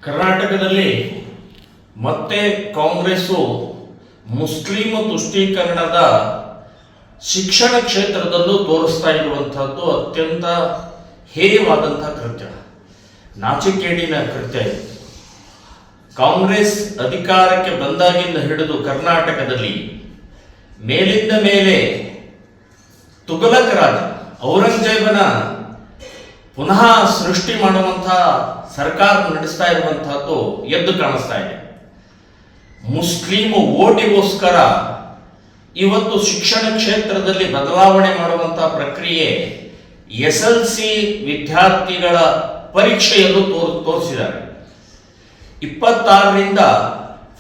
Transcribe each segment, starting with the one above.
ಕರ್ನಾಟಕದಲ್ಲಿ ಮತ್ತೆ ಕಾಂಗ್ರೆಸ್ಸು ಮುಸ್ಲಿಂ ತುಷ್ಟೀಕರಣದ ಶಿಕ್ಷಣ ಕ್ಷೇತ್ರದಲ್ಲೂ ತೋರಿಸ್ತಾ ಇರುವಂತಹದ್ದು ಅತ್ಯಂತ ಹೇಯವಾದಂತಹ ಕೃತ್ಯ, ನಾಚಿಕೇಡಿನ ಕೃತ್ಯ ಇದು. ಕಾಂಗ್ರೆಸ್ ಅಧಿಕಾರಕ್ಕೆ ಬಂದಾಗಿಂದ ಹಿಡಿದು ಕರ್ನಾಟಕದಲ್ಲಿ ಮೇಲಿಂದ ಮೇಲೆ ತುಘಲಕ್ ರಾಜ ಔರಂಗಜೇಬನ ಪುನಃ ಸೃಷ್ಟಿ ಮಾಡುವಂತಹ ಸರ್ಕಾರ ನಡೆಸ್ತಾ ಇರುವಂತಹದ್ದು ಎದ್ದು ಕಾಣಿಸ್ತಾ ಇದೆ. ಮುಸ್ಲಿಂ ಓಟಿಗೋಸ್ಕರ ಇವತ್ತು ಶಿಕ್ಷಣ ಕ್ಷೇತ್ರದಲ್ಲಿ ಬದಲಾವಣೆ ಮಾಡುವಂತಹ ಪ್ರಕ್ರಿಯೆ SLC ವಿದ್ಯಾರ್ಥಿಗಳ ಪರೀಕ್ಷೆಯಲ್ಲೂ ತೋರಿಸಿದ್ದಾರೆ. 26ರಿಂದ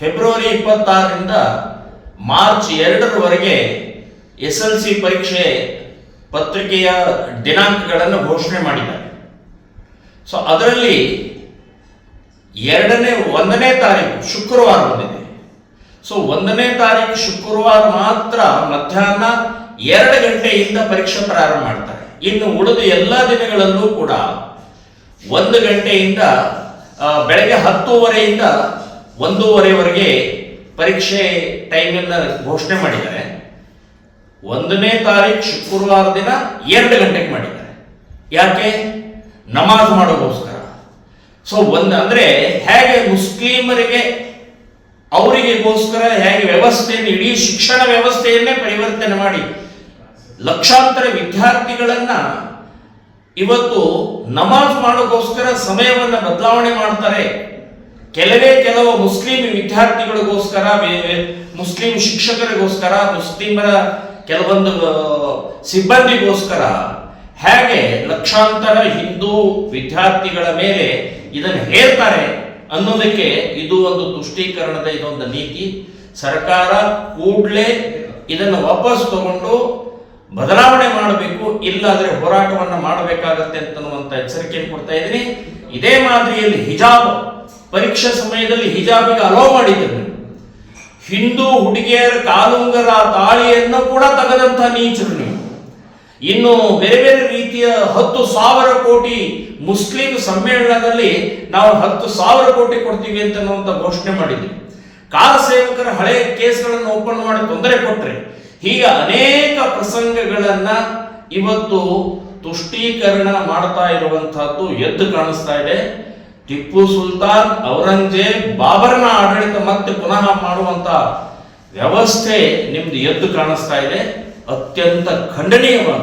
ಫೆಬ್ರವರಿ 26ರಿಂದ ಮಾರ್ಚ್ 2ರವರೆಗೆ SLC ಪರೀಕ್ಷೆ ಪತ್ರಿಕೆಯ ದಿನಾಂಕಗಳನ್ನು ಘೋಷಣೆ ಮಾಡಿದ್ದಾರೆ. ಸೊ ಅದರಲ್ಲಿ 1ನೇ ತಾರೀಕು ಶುಕ್ರವಾರ ಬಂದಿದೆ. ಸೊ 1ನೇ ತಾರೀಕು ಶುಕ್ರವಾರ ಮಾತ್ರ ಮಧ್ಯಾಹ್ನ 2 ಗಂಟೆಯಿಂದ ಪರೀಕ್ಷೆ ಪ್ರಾರಂಭ ಮಾಡ್ತಾರೆ. ಇನ್ನು ಉಳಿದ ಎಲ್ಲ ದಿನಗಳಲ್ಲೂ ಕೂಡ 1 ಗಂಟೆಯಿಂದ ಬೆಳಗ್ಗೆ 10:30ಯಿಂದ 1:30ವರೆಗೆ ಪರೀಕ್ಷೆ ಟೈಮನ್ನು ಘೋಷಣೆ ಮಾಡಿದ್ದಾರೆ. 1ನೇ ತಾರೀಕು ಶುಕ್ರವಾರ ದಿನ 2 ಗಂಟೆಗೆ ಮಾಡಿದ್ದಾರೆ. ಯಾಕೆ? ನಮಾಜ್ ಮಾಡೋಗೋಸ್ಕರ. ಸೊ ಅಂದ್ರೆ ಹೇಗೆ ಮುಸ್ಲಿಮರಿಗೆ ಅವರಿಗೋಸ್ಕರ ಹೇಗೆ ವ್ಯವಸ್ಥೆಯನ್ನು, ಇಡೀ ಶಿಕ್ಷಣ ವ್ಯವಸ್ಥೆಯನ್ನೇ ಪರಿವರ್ತನೆ ಮಾಡಿ ಲಕ್ಷಾಂತರ ವಿದ್ಯಾರ್ಥಿಗಳನ್ನ ಇವತ್ತು ನಮಾಜ್ ಮಾಡೋಗೋಸ್ಕರ ಸಮಯವನ್ನು ಬದಲಾವಣೆ ಮಾಡ್ತಾರೆ. ಕೆಲವು ಮುಸ್ಲಿಂ ವಿದ್ಯಾರ್ಥಿಗಳಿಗೋಸ್ಕರ, ಮುಸ್ಲಿಂ ಶಿಕ್ಷಕರಿಗೋಸ್ಕರ, ಮುಸ್ಲಿಮರ ಕೆಲವೊಂದು ಸಿಬ್ಬಂದಿಗೋಸ್ಕರ ಹೇಗೆ ಲಕ್ಷಾಂತರ ಹಿಂದೂ ವಿದ್ಯಾರ್ಥಿಗಳ ಮೇಲೆ ಇದನ್ನು ಹೇರ್ತಾರೆ ಅನ್ನೋದಕ್ಕೆ ಇದು ಒಂದು ತುಷ್ಟೀಕರಣದ ಇದೊಂದು ನೀತಿ. ಸರ್ಕಾರ ಕೂಡಲೇ ಇದನ್ನು ವಾಪಸ್ ತಗೊಂಡು ಬದಲಾವಣೆ ಮಾಡಬೇಕು, ಇಲ್ಲಾಂದ್ರೆ ಹೋರಾಟವನ್ನು ಮಾಡಬೇಕಾಗತ್ತೆ ಅಂತನ್ನುವಂತ ಎಚ್ಚರಿಕೆಯನ್ನು ಕೊಡ್ತಾ ಇದ್ದೀನಿ. ಇದೇ ಮಾದರಿಯಲ್ಲಿ ಹಿಜಾಬ್ ಪರೀಕ್ಷಾ ಸಮಯದಲ್ಲಿ ಹಿಜಾಬಿಗೆ ಅಲೋ ಮಾಡಿದ್ರು. ಹಿಂದೂ ಹುಡುಗಿಯರ ಕಾಲುಂಗರ ತಾಳಿಯನ್ನು ಕೂಡ ತೆಗೆದಂತ ನೀಚರು ನೀವು. ಇನ್ನು ಬೇರೆ ಬೇರೆ ರೀತಿಯ 10,000 ಕೋಟಿ ಮುಸ್ಲಿಂ ಸಮ್ಮೇಳನದಲ್ಲಿ ನಾವು 10,000 ಕೋಟಿ ಕೊಡ್ತೀವಿ ಅಂತ ಘೋಷಣೆ ಮಾಡಿದ್ವಿ. ಕಾಲ ಸೇವಕರ ಹಳೆಯ ಕೇಸ್ಗಳನ್ನು ಓಪನ್ ಮಾಡಿ ತೊಂದರೆ ಕೊಟ್ರೆ, ಹೀಗೆ ಅನೇಕ ಪ್ರಸಂಗಗಳನ್ನ ಇವತ್ತು ತುಷ್ಟೀಕರಣ ಮಾಡ್ತಾ ಇರುವಂತಹದ್ದು ಎದ್ದು ಕಾಣಿಸ್ತಾ ಇದೆ. ಟಿಪ್ಪು ಸುಲ್ತಾನ್, ಔರಂಗಜೇಬ್, ಬಾಬರ್ನ ಆಡಳಿತ ಮತ್ತೆ ಪುನಃ ಮಾಡುವಂತ ವ್ಯವಸ್ಥೆ ನಿಮ್ದು ಎದ್ದು ಕಾಣಿಸ್ತಾ ಇದೆ. ಅತ್ಯಂತ ಖಂಡನೀಯವಾದ.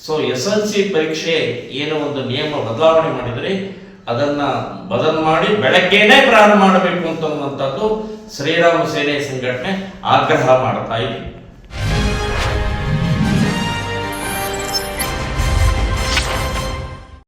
ಸೊ SLC ಪರೀಕ್ಷೆ ಏನೋ ಒಂದು ನಿಯಮ ಬದಲಾವಣೆ ಮಾಡಿದರೆ ಅದನ್ನ ಬದಲು ಮಾಡಿ ಬೆಳಗ್ಗೆನೇ ಪ್ರಾರಂಭ ಮಾಡಬೇಕು ಅಂತನ್ನುವಂಥದ್ದು ಶ್ರೀರಾಮ ಸೇನೆ ಸಂಘಟನೆ ಆಗ್ರಹ ಮಾಡ್ತಾ ಇದೆ.